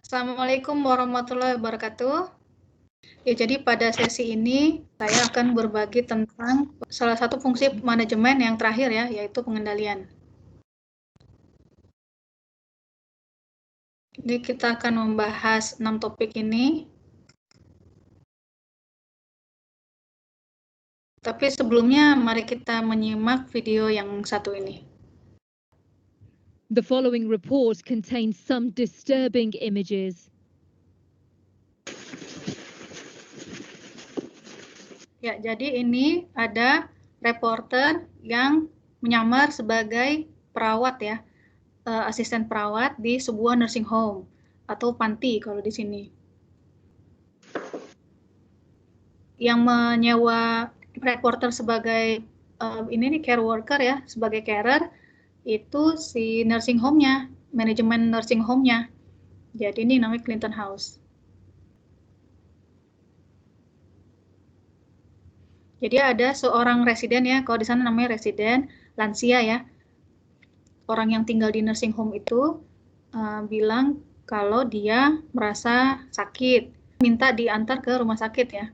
Assalamualaikum warahmatullahi wabarakatuh. Ya, jadi pada sesi ini saya akan berbagi tentang salah satu fungsi manajemen yang terakhir ya, yaitu pengendalian. Jadi kita akan membahas 6 topik ini. Tapi sebelumnya mari kita menyimak video yang satu ini. The following report contains some disturbing images. Ya, jadi ini ada reporter yang menyamar sebagai perawat ya, asisten perawat di sebuah nursing home atau panti kalau di sini. Yang menyewa reporter sebagai ini nih care worker ya, sebagai carer itu si nursing home-nya, manajemen nursing home-nya. Jadi ini namanya Clinton House. Jadi ada seorang residen ya, kalau di sana namanya residen, lansia ya. Orang yang tinggal di nursing home itu bilang kalau dia merasa sakit, minta diantar ke rumah sakit ya.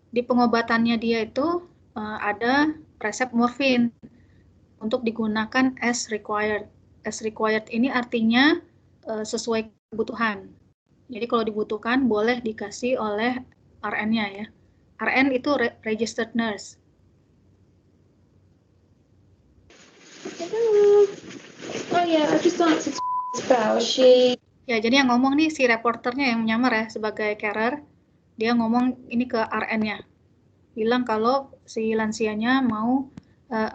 Di pengobatannya dia itu ada resep morfin untuk digunakan as required. As required ini artinya sesuai kebutuhan. Jadi kalau dibutuhkan boleh dikasih oleh RN-nya ya. RN itu registered nurse. Oh yeah, I just like to about she. Ya, jadi yang ngomong nih si reporternya yang menyamar ya sebagai carer. Dia ngomong ini ke RN-nya. Bilang kalau si lansianya mau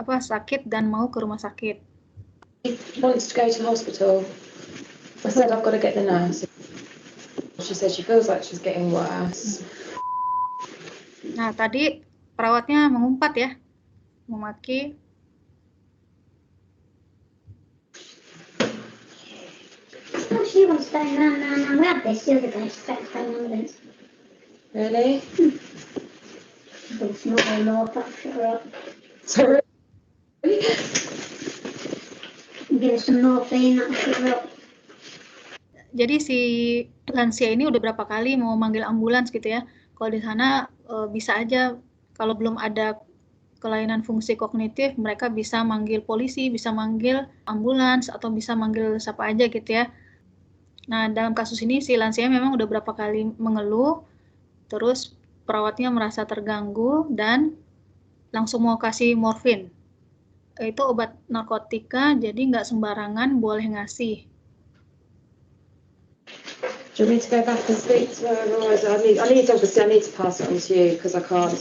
sakit dan mau ke rumah sakit. She wants to go to the hospital. I said I've got to get the nurse. She said she feels like she's getting worse. Nah, tadi perawatnya mengumpat ya, memaki. She wants to no, we had this the other day, expect phone numbers. Really? There's no more, but shut her up. Sorry. Give her some morphine, that'll shut her up. Jadi si lansia ini udah berapa kali mau manggil ambulans gitu ya. Kalau di sana bisa aja kalau belum ada kelainan fungsi kognitif, mereka bisa manggil polisi, bisa manggil ambulans, atau bisa manggil siapa aja gitu ya. Nah, dalam kasus ini si lansia memang udah berapa kali mengeluh, terus perawatnya merasa terganggu dan langsung mau kasih morfin. Itu obat narkotika, jadi nggak sembarangan boleh ngasih. Do you want me to go back and speak to her? Otherwise, I need to pass it on to you because I can't.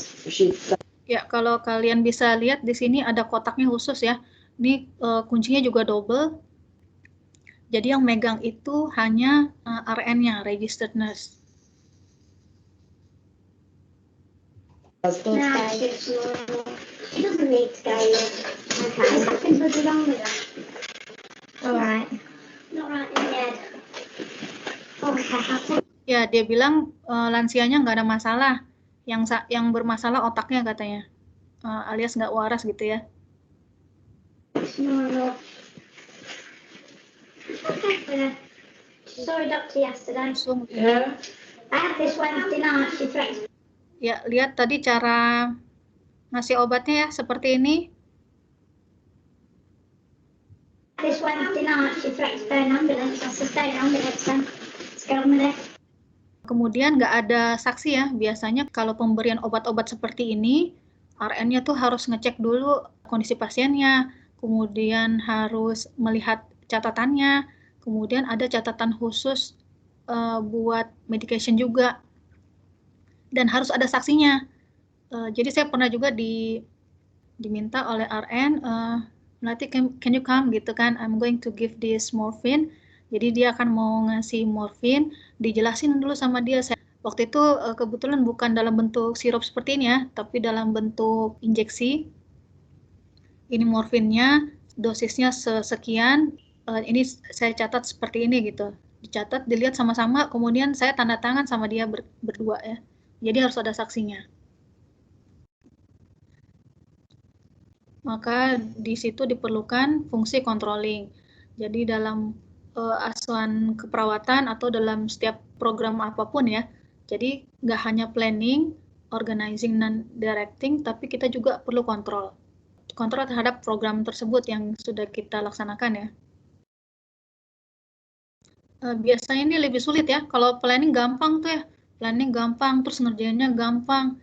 Ya, kalau kalian bisa lihat di sini ada kotaknya khusus ya. Ini kuncinya juga double. Jadi yang megang itu hanya RN-nya, registered nurse. No, she doesn't need to go yet. Okay, there's nothing bloody wrong with her. Alright. Not right in the head. Okay, Ya, dia bilang lansianya nggak ada masalah. Yang bermasalah otaknya katanya. Alias nggak waras gitu ya. No. Okay. Sorry, doctor, yesterday. Langsung. Yeah. I had this Wednesday night, she threatened. Ya, lihat tadi cara ngasih obatnya ya, seperti ini. This Wednesday night, she threatened to phone ambulance. I said, stay in ambulance then. Let's get on with it. Kemudian nggak ada saksi ya. Biasanya kalau pemberian obat-obat seperti ini, RN-nya tuh harus ngecek dulu kondisi pasiennya, kemudian harus melihat catatannya, kemudian ada catatan khusus buat medication juga, dan harus ada saksinya. Jadi saya pernah juga diminta oleh RN, Melati, can you come gitu kan, I'm going to give this morphine. Jadi dia akan mau ngasih morfin, dijelasin dulu sama dia. Waktu itu kebetulan bukan dalam bentuk sirup seperti ini ya, tapi dalam bentuk injeksi. Ini morfinnya, dosisnya sekian, ini saya catat seperti ini gitu. Dicatat, dilihat sama-sama, kemudian saya tanda tangan sama dia berdua ya. Jadi harus ada saksinya. Maka di situ diperlukan fungsi controlling. Jadi dalam asuhan keperawatan atau dalam setiap program apapun ya. Jadi nggak hanya planning, organizing, dan directing, tapi kita juga perlu kontrol. Kontrol terhadap program tersebut yang sudah kita laksanakan ya. Biasanya ini lebih sulit ya. Kalau planning gampang tuh ya. Planning gampang, terus ngerjainnya gampang,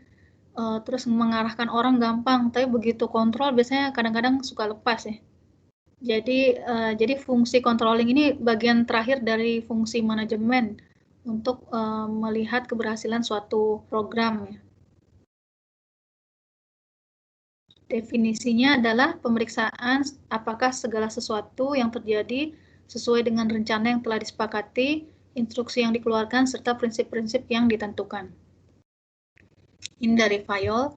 terus mengarahkan orang gampang. Tapi begitu kontrol biasanya kadang-kadang suka lepas ya. Jadi fungsi controlling ini bagian terakhir dari fungsi manajemen untuk melihat keberhasilan suatu program. Definisinya adalah pemeriksaan apakah segala sesuatu yang terjadi sesuai dengan rencana yang telah disepakati, instruksi yang dikeluarkan, serta prinsip-prinsip yang ditentukan. Ini dari Fayol.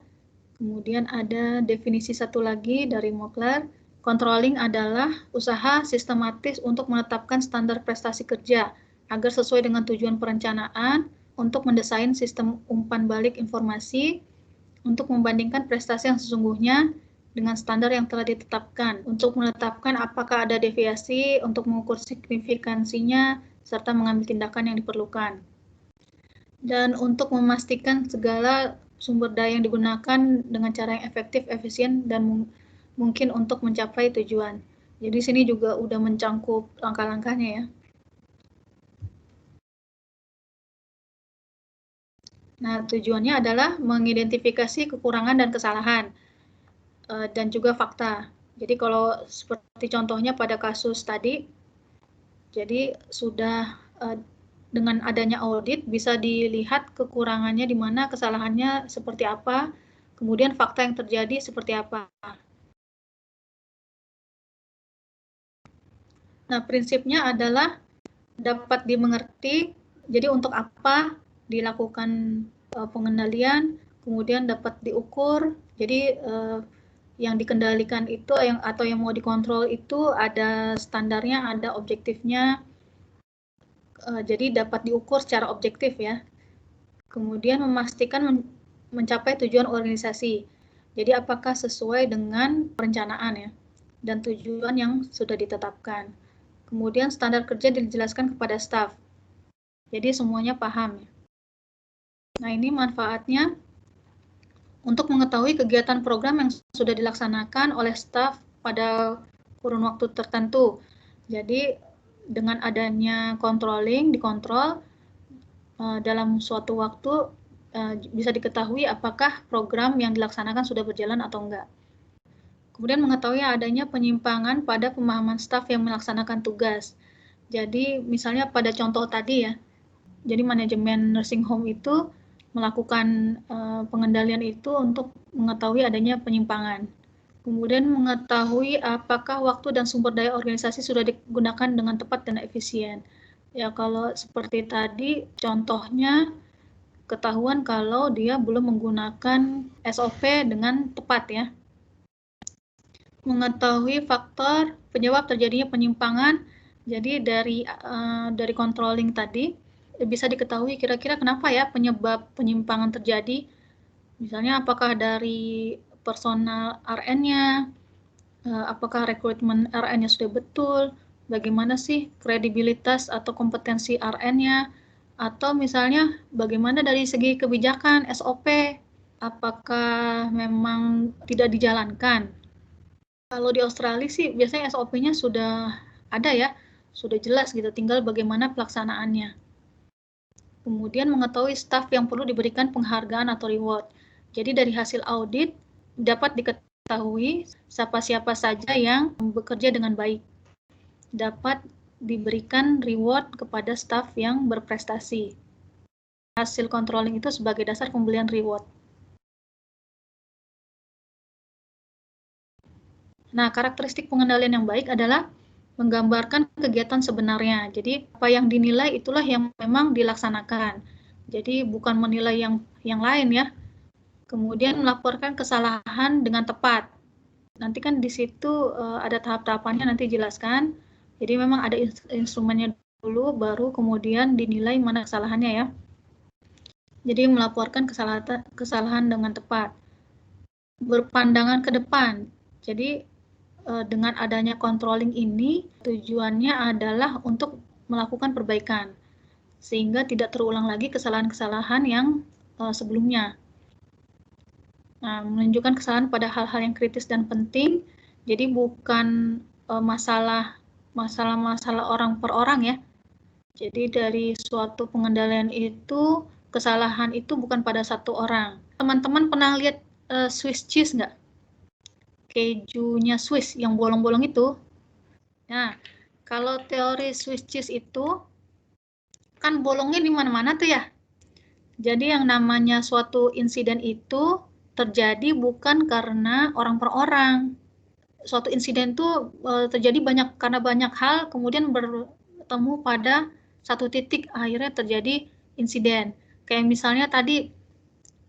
Kemudian ada definisi satu lagi dari Mokler. Controlling adalah usaha sistematis untuk menetapkan standar prestasi kerja agar sesuai dengan tujuan perencanaan untuk mendesain sistem umpan balik informasi untuk membandingkan prestasi yang sesungguhnya dengan standar yang telah ditetapkan, untuk menetapkan apakah ada deviasi, untuk mengukur signifikansinya, serta mengambil tindakan yang diperlukan. Dan untuk memastikan segala sumber daya yang digunakan dengan cara yang efektif, efisien, dan mungkin untuk mencapai tujuan. Jadi sini juga udah mencangkup langkah-langkahnya ya. Nah, tujuannya adalah mengidentifikasi kekurangan dan kesalahan, dan juga fakta. Jadi kalau seperti contohnya pada kasus tadi, jadi sudah dengan adanya audit bisa dilihat kekurangannya di mana, kesalahannya seperti apa, kemudian fakta yang terjadi seperti apa. Nah, prinsipnya adalah dapat dimengerti, jadi untuk apa dilakukan pengendalian, kemudian dapat diukur, jadi yang dikendalikan itu atau yang mau dikontrol itu ada standarnya, ada objektifnya, jadi dapat diukur secara objektif ya. Kemudian memastikan mencapai tujuan organisasi, jadi apakah sesuai dengan perencanaan ya, dan tujuan yang sudah ditetapkan. Kemudian standar kerja dijelaskan kepada staf. Jadi semuanya paham. Nah, ini manfaatnya untuk mengetahui kegiatan program yang sudah dilaksanakan oleh staf pada kurun waktu tertentu. Jadi dengan adanya controlling, dikontrol dalam suatu waktu bisa diketahui apakah program yang dilaksanakan sudah berjalan atau enggak. Kemudian mengetahui adanya penyimpangan pada pemahaman staf yang melaksanakan tugas. Jadi misalnya pada contoh tadi ya, jadi manajemen nursing home itu melakukan pengendalian itu untuk mengetahui adanya penyimpangan. Kemudian mengetahui apakah waktu dan sumber daya organisasi sudah digunakan dengan tepat dan efisien. Ya kalau seperti tadi contohnya ketahuan kalau dia belum menggunakan SOP dengan tepat ya. Mengetahui faktor penyebab terjadinya penyimpangan. Jadi dari controlling tadi bisa diketahui kira-kira kenapa ya penyebab penyimpangan terjadi. Misalnya apakah dari personal RN-nya, apakah rekrutmen RN-nya sudah betul, bagaimana sih kredibilitas atau kompetensi RN-nya, atau misalnya bagaimana dari segi kebijakan SOP, apakah memang tidak dijalankan. Kalau di Australia sih biasanya SOP-nya sudah ada ya, sudah jelas gitu, tinggal bagaimana pelaksanaannya. Kemudian mengetahui staf yang perlu diberikan penghargaan atau reward. Jadi dari hasil audit dapat diketahui siapa-siapa saja yang bekerja dengan baik. Dapat diberikan reward kepada staf yang berprestasi. Hasil controlling itu sebagai dasar pembelian reward. Nah, karakteristik pengendalian yang baik adalah menggambarkan kegiatan sebenarnya. Jadi, apa yang dinilai itulah yang memang dilaksanakan. Jadi, bukan menilai yang lain ya. Kemudian melaporkan kesalahan dengan tepat. Nanti kan di situ ada tahap-tahapannya nanti jelaskan. Jadi, memang ada instrumennya dulu, baru kemudian dinilai mana kesalahannya ya. Jadi, melaporkan kesalahan dengan tepat. Berpandangan ke depan. Jadi, dengan adanya controlling ini tujuannya adalah untuk melakukan perbaikan sehingga tidak terulang lagi kesalahan-kesalahan yang sebelumnya. Nah, menunjukkan kesalahan pada hal-hal yang kritis dan penting, jadi bukan masalah-masalah orang per orang ya. Jadi dari suatu pengendalian itu, kesalahan itu bukan pada satu orang. Teman-teman pernah lihat Swiss cheese nggak? Kejunya Swiss yang bolong-bolong itu. Nah, kalau teori Swiss cheese itu, kan bolongnya di mana-mana tuh ya. Jadi yang namanya suatu insiden itu terjadi bukan karena orang per orang. Suatu insiden itu terjadi karena banyak hal, kemudian bertemu pada satu titik, akhirnya terjadi insiden. Kayak misalnya tadi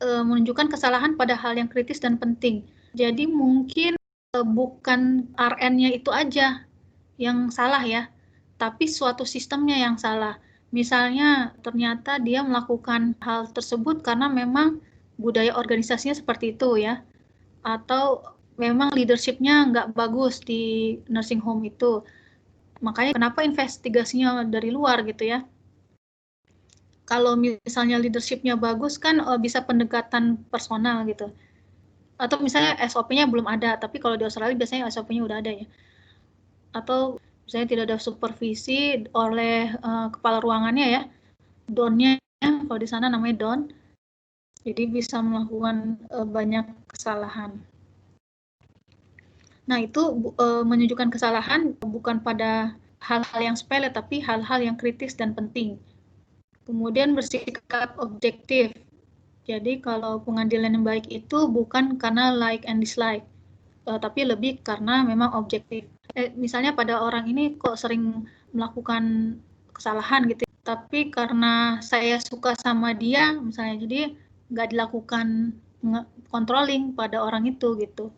menunjukkan kesalahan pada hal yang kritis dan penting. Jadi mungkin bukan RN-nya itu aja yang salah ya, tapi suatu sistemnya yang salah. Misalnya ternyata dia melakukan hal tersebut karena memang budaya organisasinya seperti itu ya, atau memang leadership-nya nggak bagus di nursing home itu. Makanya kenapa investigasinya dari luar gitu ya. Kalau misalnya leadership-nya bagus kan bisa pendekatan personal gitu. Atau misalnya SOP-nya belum ada, tapi kalau di Australia biasanya SOP-nya udah ada ya. Atau misalnya tidak ada supervisi oleh kepala ruangannya ya, donnya, kalau di sana namanya don, jadi bisa melakukan banyak kesalahan. Nah itu menunjukkan kesalahan bukan pada hal-hal yang sepele, tapi hal-hal yang kritis dan penting. Kemudian bersikap objektif. Jadi kalau pengadilan yang baik itu bukan karena like and dislike, tapi lebih karena memang objektif. Misalnya pada orang ini kok sering melakukan kesalahan gitu, tapi karena saya suka sama dia, misalnya, jadi nggak dilakukan controlling pada orang itu gitu.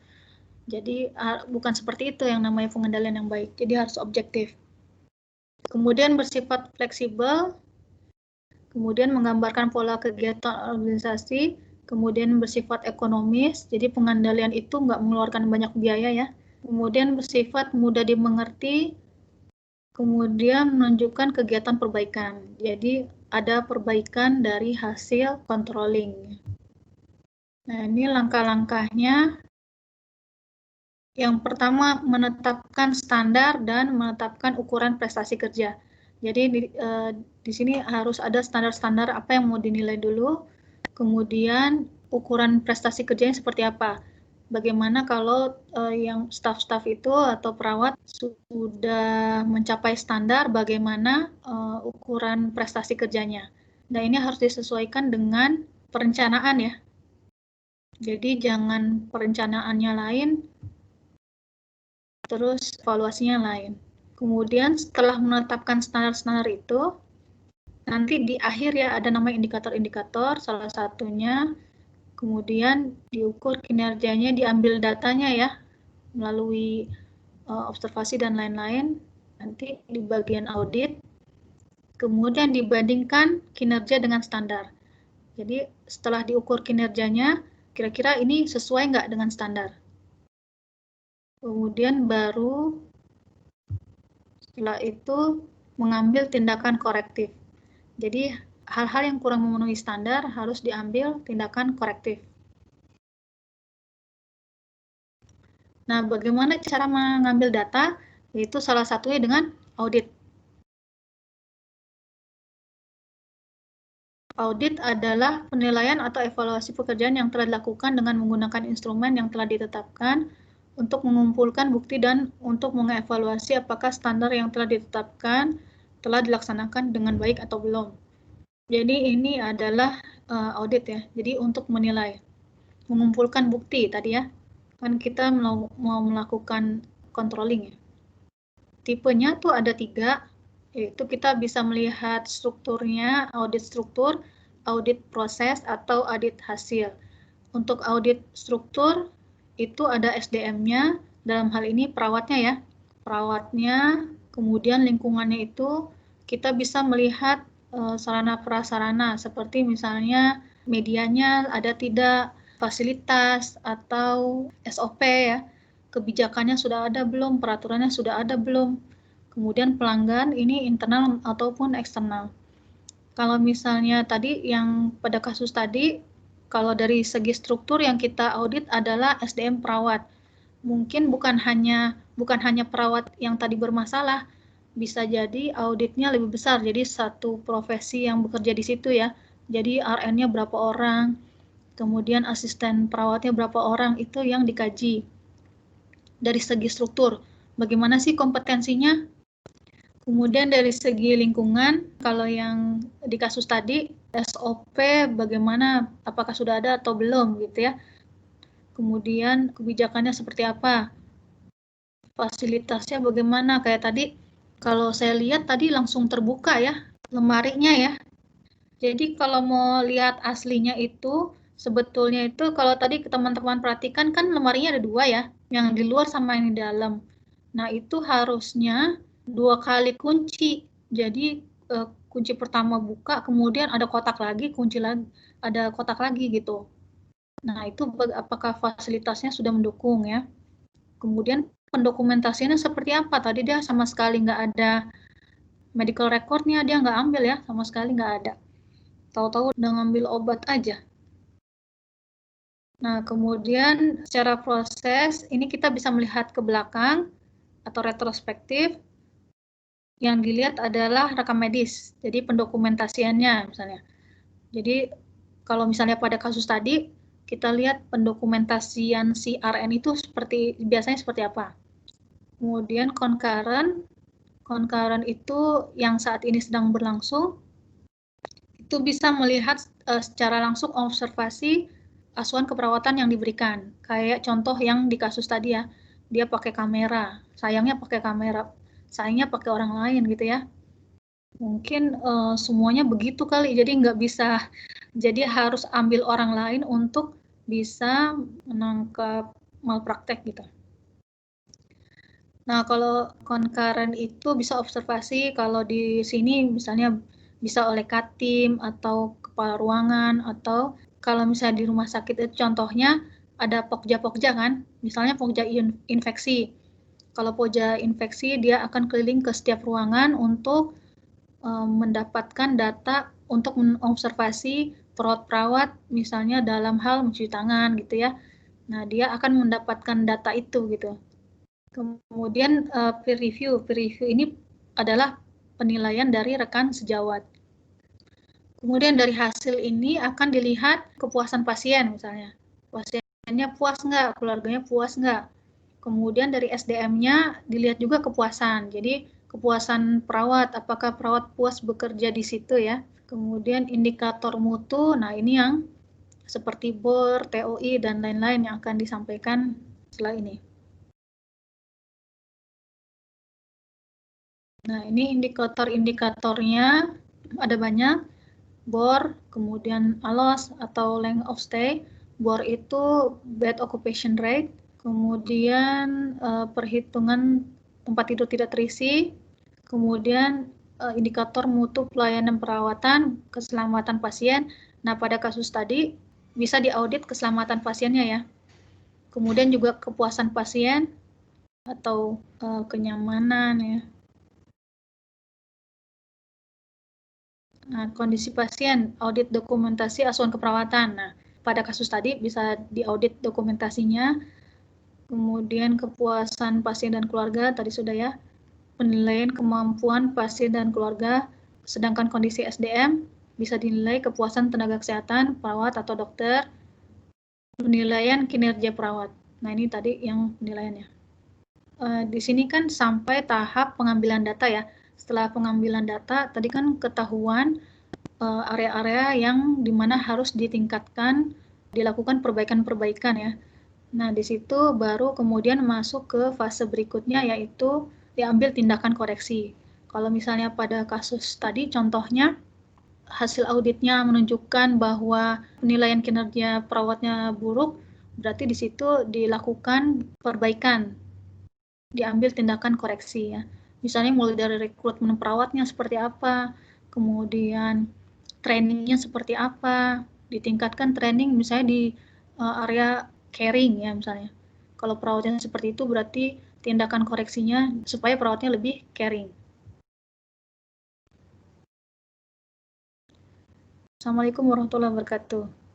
Jadi bukan seperti itu yang namanya pengendalian yang baik. Jadi harus objektif. Kemudian bersifat fleksibel, kemudian menggambarkan pola kegiatan organisasi, kemudian bersifat ekonomis, jadi pengendalian itu nggak mengeluarkan banyak biaya ya. Kemudian bersifat mudah dimengerti, kemudian menunjukkan kegiatan perbaikan. Jadi ada perbaikan dari hasil controlling. Nah, ini langkah-langkahnya. Yang pertama, menetapkan standar dan menetapkan ukuran prestasi kerja. Jadi di sini harus ada standar-standar apa yang mau dinilai dulu, kemudian ukuran prestasi kerjanya seperti apa. Bagaimana kalau yang staf-staf itu atau perawat sudah mencapai standar, bagaimana ukuran prestasi kerjanya. Nah, ini harus disesuaikan dengan perencanaan ya. Jadi jangan perencanaannya lain, terus evaluasinya lain. Kemudian setelah menetapkan standar-standar itu, nanti di akhir ya ada namanya indikator-indikator, salah satunya, kemudian diukur kinerjanya, diambil datanya ya, melalui observasi dan lain-lain, nanti di bagian audit, kemudian dibandingkan kinerja dengan standar. Jadi setelah diukur kinerjanya, kira-kira ini sesuai nggak dengan standar. Kemudian baru setelah itu mengambil tindakan korektif. Jadi hal-hal yang kurang memenuhi standar harus diambil tindakan korektif. Nah, bagaimana cara mengambil data? Yaitu salah satunya dengan audit. Audit adalah penilaian atau evaluasi pekerjaan yang telah dilakukan dengan menggunakan instrumen yang telah ditetapkan untuk mengumpulkan bukti dan untuk mengevaluasi apakah standar yang telah ditetapkan telah dilaksanakan dengan baik atau belum. Jadi ini adalah audit ya. Jadi untuk menilai, mengumpulkan bukti tadi ya. Kan kita mau melakukan controlling ya. Tipenya tuh ada 3, yaitu kita bisa melihat strukturnya, audit struktur, audit proses, atau audit hasil. Untuk audit struktur, itu ada SDM-nya, dalam hal ini perawatnya ya. Perawatnya, kemudian lingkungannya itu kita bisa melihat sarana prasarana, seperti misalnya medianya ada tidak, fasilitas, atau SOP ya. kebijakannya sudah ada belum, peraturannya sudah ada belum. Kemudian pelanggan ini internal ataupun eksternal. Kalau misalnya tadi yang pada kasus tadi, kalau dari segi struktur yang kita audit adalah SDM perawat. Mungkin bukan hanya perawat yang tadi bermasalah, bisa jadi auditnya lebih besar. Jadi satu profesi yang bekerja di situ ya. Jadi RN-nya berapa orang, kemudian asisten perawatnya berapa orang, itu yang dikaji. Dari segi struktur, bagaimana sih kompetensinya? Kemudian dari segi lingkungan, kalau yang di kasus tadi, SOP bagaimana, apakah sudah ada atau belum gitu ya. Kemudian kebijakannya seperti apa, fasilitasnya bagaimana, kayak tadi, kalau saya lihat tadi langsung terbuka ya, lemarinya ya. Jadi kalau mau lihat aslinya itu, sebetulnya itu kalau tadi teman-teman perhatikan kan lemarinya ada 2 ya, yang di luar sama yang di dalam. Nah itu harusnya 2 kali kunci. Jadi kunci pertama buka, kemudian ada kotak lagi, kunci lagi, ada kotak lagi gitu. Nah itu apakah fasilitasnya sudah mendukung ya. Kemudian pendokumentasiannya seperti apa? Tadi dia sama sekali nggak ada medical recordnya, dia nggak ambil ya, sama sekali nggak ada. Tahu-tahu udah ngambil obat aja. Nah, kemudian secara proses, ini kita bisa melihat ke belakang atau retrospektif. Yang dilihat adalah rekam medis, jadi pendokumentasiannya misalnya. Jadi kalau misalnya pada kasus tadi, kita lihat pendokumentasian si RN itu biasanya seperti apa. Kemudian concurrent itu yang saat ini sedang berlangsung, itu bisa melihat secara langsung observasi asuhan keperawatan yang diberikan. Kayak contoh yang di kasus tadi ya, dia pakai kamera, sayangnya pakai kamera, sayangnya pakai orang lain gitu ya. Mungkin semuanya begitu kali, jadi nggak bisa, jadi harus ambil orang lain untuk bisa menangkap malpraktek gitu. Nah, kalau concurrent itu bisa observasi, kalau di sini misalnya bisa oleh Katim atau kepala ruangan, atau kalau misalnya di rumah sakit itu contohnya ada pokja-pokja kan, misalnya pokja infeksi. Kalau pokja infeksi dia akan keliling ke setiap ruangan untuk mendapatkan data untuk mengobservasi perawat misalnya dalam hal mencuci tangan gitu ya. Nah, dia akan mendapatkan data itu gitu. Kemudian peer review ini adalah penilaian dari rekan sejawat. Kemudian dari hasil ini akan dilihat kepuasan pasien misalnya. Pasiennya puas nggak, keluarganya puas nggak. Kemudian dari SDM-nya dilihat juga kepuasan. Jadi kepuasan perawat, apakah perawat puas bekerja di situ ya. Kemudian indikator mutu, nah ini yang seperti BOR, TOI, dan lain-lain yang akan disampaikan setelah ini. Nah, ini indikator-indikatornya ada banyak. BOR, kemudian ALOS atau length of stay. BOR itu bed occupation rate, kemudian perhitungan tempat tidur tidak terisi, kemudian indikator mutu pelayanan perawatan, keselamatan pasien. Nah, pada kasus tadi bisa diaudit keselamatan pasiennya ya. Kemudian juga kepuasan pasien atau kenyamanan ya. Nah, kondisi pasien, audit dokumentasi asuhan keperawatan. Nah, pada kasus tadi bisa diaudit dokumentasinya, kemudian kepuasan pasien dan keluarga, tadi sudah ya, penilaian kemampuan pasien dan keluarga, sedangkan kondisi SDM bisa dinilai kepuasan tenaga kesehatan, perawat atau dokter, penilaian kinerja perawat. Nah, ini tadi yang penilaiannya. Di sini kan sampai tahap pengambilan data ya. Setelah pengambilan data, tadi kan ketahuan area-area yang dimana harus ditingkatkan, dilakukan perbaikan-perbaikan ya. Nah, di situ baru kemudian masuk ke fase berikutnya, yaitu diambil tindakan koreksi. Kalau misalnya pada kasus tadi, contohnya hasil auditnya menunjukkan bahwa penilaian kinerja perawatnya buruk, berarti di situ dilakukan perbaikan, diambil tindakan koreksi ya. Misalnya mulai dari rekrutmen perawatnya seperti apa, kemudian trainingnya seperti apa, ditingkatkan training misalnya di area caring ya misalnya. Kalau perawatnya seperti itu berarti tindakan koreksinya supaya perawatnya lebih caring. Assalamualaikum warahmatullahi wabarakatuh.